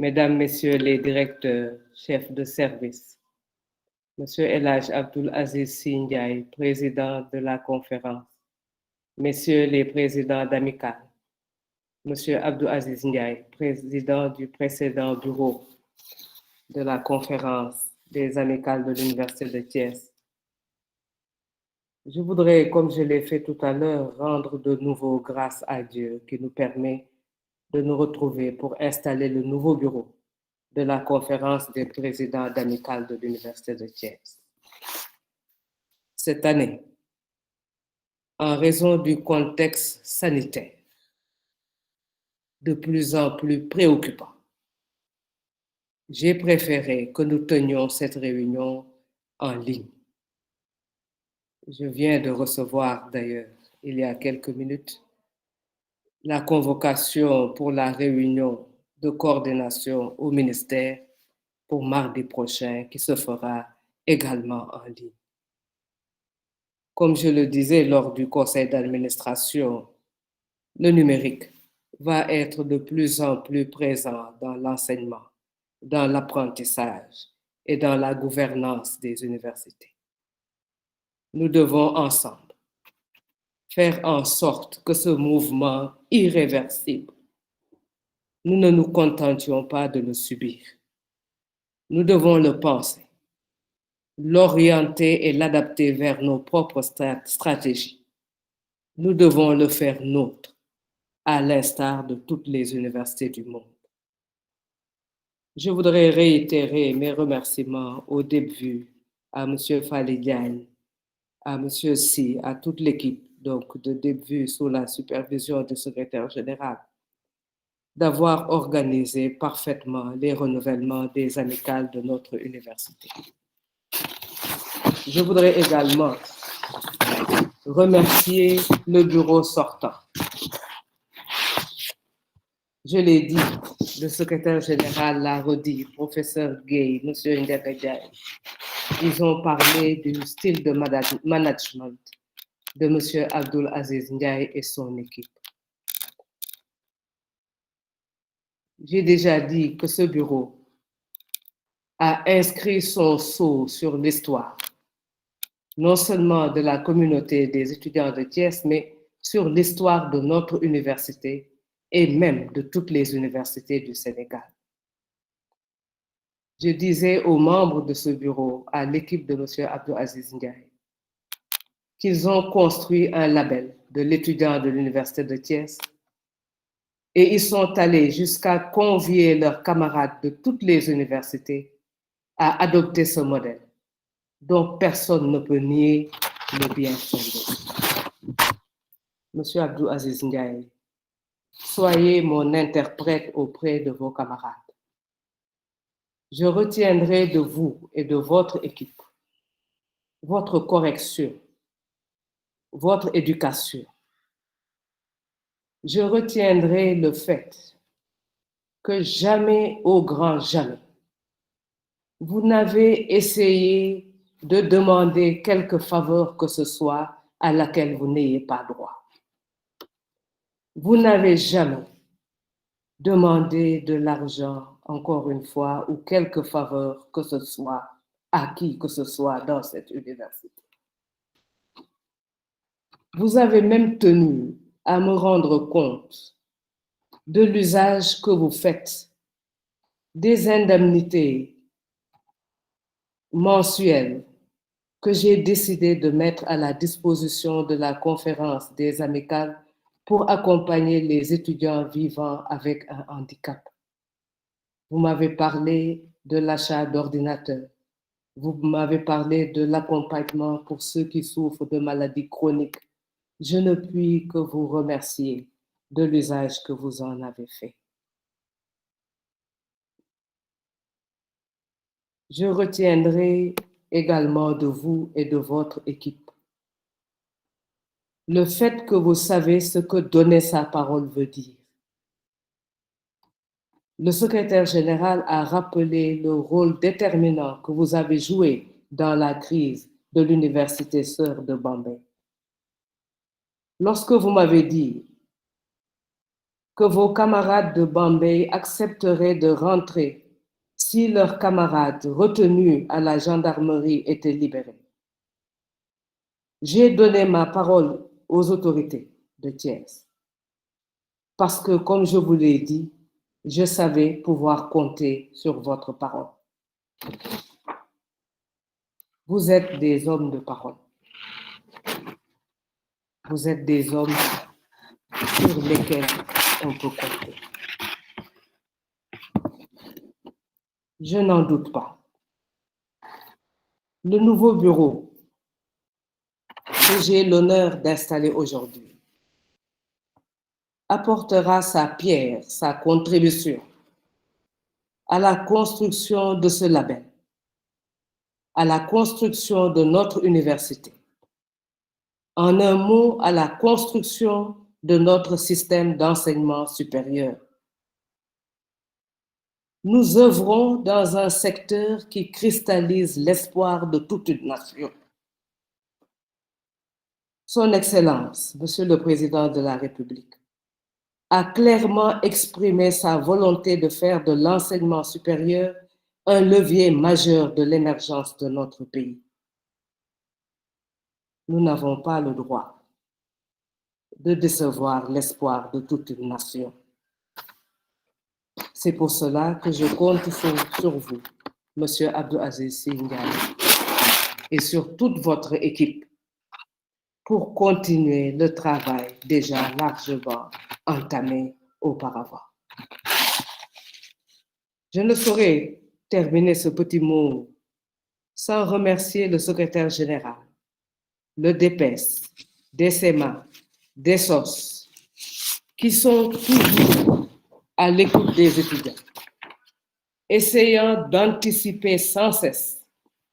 Mesdames, Messieurs les directeurs, chefs de service, Monsieur El Hadj Abdoul Aziz Sy Ndiaye, président de la conférence, Messieurs les présidents d'amicales, Monsieur Abdou Aziz Ndiaye, président du précédent bureau de la conférence des amicales de l'Université de Thiès. Je voudrais, comme je l'ai fait tout à l'heure, rendre de nouveau grâce à Dieu qui nous permet de nous retrouver pour installer le nouveau bureau de la conférence des présidents d'amicales de l'Université de Thiès. Cette année, en raison du contexte sanitaire de plus en plus préoccupant, j'ai préféré que nous tenions cette réunion en ligne. Je viens de recevoir d'ailleurs, il y a quelques minutes, la convocation pour la réunion de coordination au ministère pour mardi prochain qui se fera également en ligne. Comme je le disais lors du conseil d'administration, le numérique va être de plus en plus présent dans l'enseignement, dans l'apprentissage et dans la gouvernance des universités. Nous devons ensemble faire en sorte que ce mouvement irréversible, nous ne nous contentions pas de le subir. Nous devons le penser, l'orienter et l'adapter vers nos propres stratégies. Nous devons le faire nôtre, à l'instar de toutes les universités du monde. Je voudrais réitérer mes remerciements au début à M. Fally Diagne, à M. Sy, à toute l'équipe donc de début sous la supervision du secrétaire général, d'avoir organisé parfaitement les renouvellements des amicales de notre université. Je voudrais également remercier le bureau sortant. Je l'ai dit, le secrétaire général l'a redit, professeur Gueye, M. Ndiaga Ndiaye. Ils ont parlé du style de management de M. Abdoul Aziz Ndiaye et son équipe. J'ai déjà dit que ce bureau a inscrit son sceau sur l'histoire, non seulement de la communauté des étudiants de Thiès, mais sur l'histoire de notre université et même de toutes les universités du Sénégal. Je disais aux membres de ce bureau, à l'équipe de M. Abdou Aziz Ndiaye, qu'ils ont construit un label de l'étudiant de l'Université de Thiès et ils sont allés jusqu'à convier leurs camarades de toutes les universités à adopter ce modèle, dont personne ne peut nier le bien fondé. Monsieur Abdou Aziz Ndiaye, soyez mon interprète auprès de vos camarades. Je retiendrai de vous et de votre équipe votre correction, votre éducation. Je retiendrai le fait que jamais, au grand jamais, vous n'avez essayé de demander quelque faveur que ce soit à laquelle vous n'ayez pas droit. Vous n'avez jamais demandé de l'argent, encore une fois, ou quelque faveur que ce soit à qui que ce soit dans cette université. Vous avez même tenu à me rendre compte de l'usage que vous faites des indemnités mensuelles que j'ai décidé de mettre à la disposition de la conférence des amicales pour accompagner les étudiants vivant avec un handicap. Vous m'avez parlé de l'achat d'ordinateurs. Vous m'avez parlé de l'accompagnement pour ceux qui souffrent de maladies chroniques. Je ne puis que vous remercier de l'usage que vous en avez fait. Je retiendrai également de vous et de votre équipe le fait que vous savez ce que donner sa parole veut dire. Le secrétaire général a rappelé le rôle déterminant que vous avez joué dans la crise de l'Université Sœur de Bambey. Lorsque vous m'avez dit que vos camarades de Bambey accepteraient de rentrer si leurs camarades retenus à la gendarmerie étaient libérés. J'ai donné ma parole aux autorités de Thiès parce que, comme je vous l'ai dit, je savais pouvoir compter sur votre parole. Vous êtes des hommes de parole. Vous êtes des hommes sur lesquels on peut compter. Je n'en doute pas. Le nouveau bureau que j'ai l'honneur d'installer aujourd'hui apportera sa pierre, sa contribution à la construction de ce label, à la construction de notre université. En un mot, à la construction de notre système d'enseignement supérieur. Nous œuvrons dans un secteur qui cristallise l'espoir de toute une nation. Son Excellence, Monsieur le Président de la République, a clairement exprimé sa volonté de faire de l'enseignement supérieur un levier majeur de l'émergence de notre pays. Nous n'avons pas le droit de décevoir l'espoir de toute une nation. C'est pour cela que je compte sur vous, Monsieur Abdou Aziz Sy Ndiaye, et sur toute votre équipe pour continuer le travail déjà largement entamé auparavant. Je ne saurais terminer ce petit mot sans remercier le secrétaire général, le DPES, DCMA, DSOS, qui sont toujours à l'écoute des étudiants, essayant d'anticiper sans cesse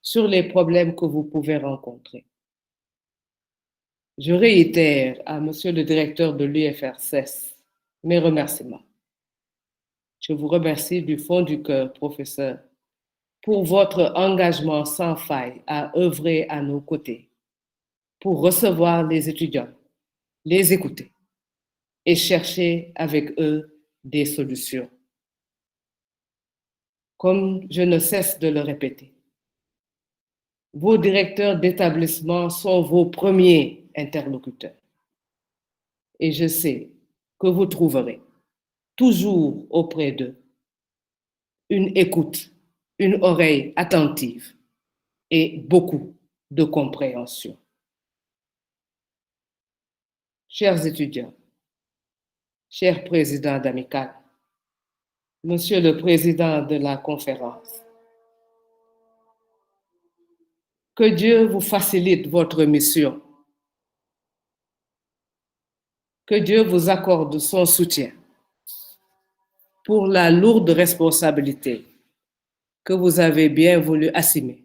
sur les problèmes que vous pouvez rencontrer. Je réitère à Monsieur le directeur de l'UFRCES mes remerciements. Je vous remercie du fond du cœur, professeur, pour votre engagement sans faille à œuvrer à nos côtés, pour recevoir les étudiants, les écouter et chercher avec eux des solutions. Comme je ne cesse de le répéter, vos directeurs d'établissement sont vos premiers interlocuteurs. Et je sais que vous trouverez toujours auprès d'eux une écoute, une oreille attentive et beaucoup de compréhension. Chers étudiants, chers présidents d'amicale, Monsieur le Président de la conférence, que Dieu vous facilite votre mission, que Dieu vous accorde son soutien pour la lourde responsabilité que vous avez bien voulu assumer.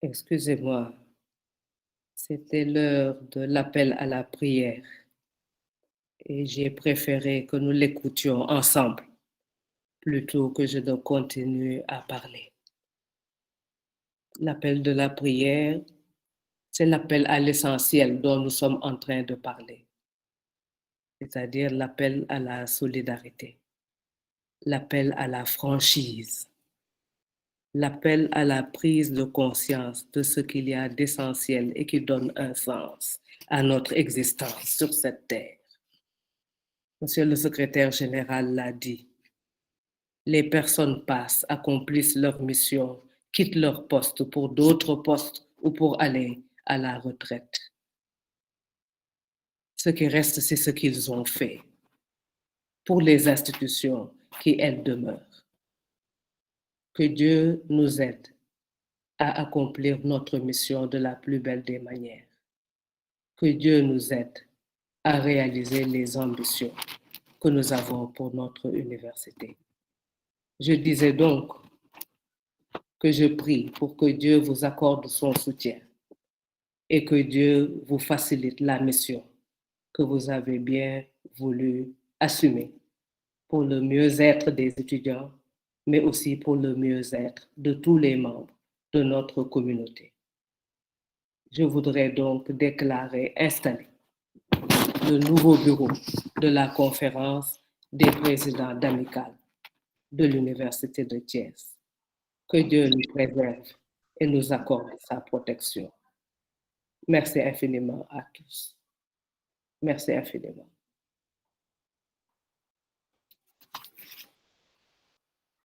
Excusez-moi, c'était l'heure de l'appel à la prière et j'ai préféré que nous l'écoutions ensemble plutôt que je ne continue à parler. L'appel de la prière, c'est l'appel à l'essentiel dont nous sommes en train de parler, c'est-à-dire l'appel à la solidarité, l'appel à la franchise, l'appel à la prise de conscience de ce qu'il y a d'essentiel et qui donne un sens à notre existence sur cette terre. Monsieur le secrétaire général l'a dit, les personnes passent, accomplissent leur mission, quittent leur poste pour d'autres postes ou pour aller à la retraite. Ce qui reste, c'est ce qu'ils ont fait pour les institutions qui, elles, demeurent. Que Dieu nous aide à accomplir notre mission de la plus belle des manières. Que Dieu nous aide à réaliser les ambitions que nous avons pour notre université. Je disais donc que je prie pour que Dieu vous accorde son soutien et que Dieu vous facilite la mission que vous avez bien voulu assumer pour le mieux-être des étudiants, mais aussi pour le mieux-être de tous les membres de notre communauté. Je voudrais donc déclarer installé le nouveau bureau de la conférence des présidents d'amicales de l'Université de Thiès. Que Dieu nous préserve et nous accorde sa protection. Merci infiniment à tous. Merci infiniment.